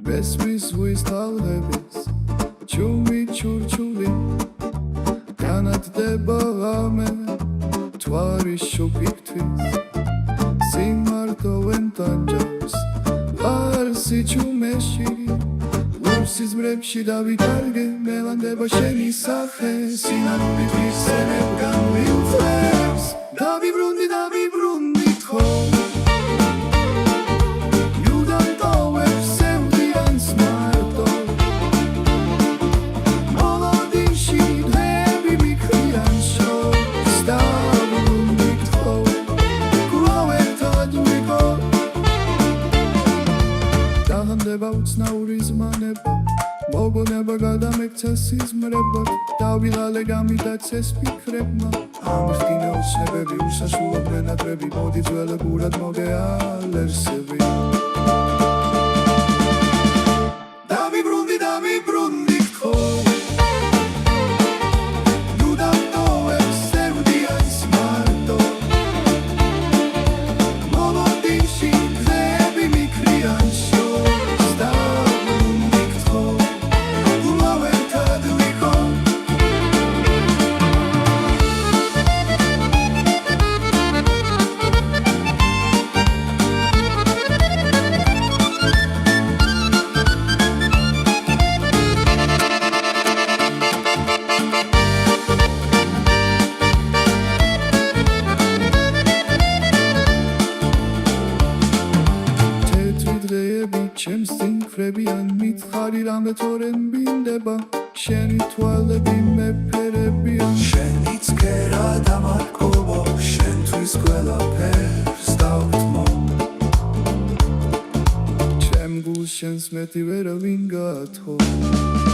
Besmis talღების ჩუმი ჩურჩული განათდება ამე თვარის შუქისთვის სიმართოვენ ტანჯავს ვარსი ჩუმეში ლურსის ბრებში დავითარგე მელანდება შენი სახე სინანული თვისერებ განვიუწევს დავიბრუნდი თქო უცნაური ზმანება მოგონება გადამექცა სიზმრება დავილალე გამიდაცეს ფიქრებმა ამხინა უცნებები უსასრულო მენატრები მოდი ძველებურად მოგეალერსები დავიბრუნდი თქო ჩემს წინხრებიან მითხარი რამე თორენ ბინდება შენი თვალები მეფერებიან შენიც კერა დამარკობო შენთვის ყველაფერს დავთმო ჩემ გულს შენს მეტი ვერავინ გაათხოვ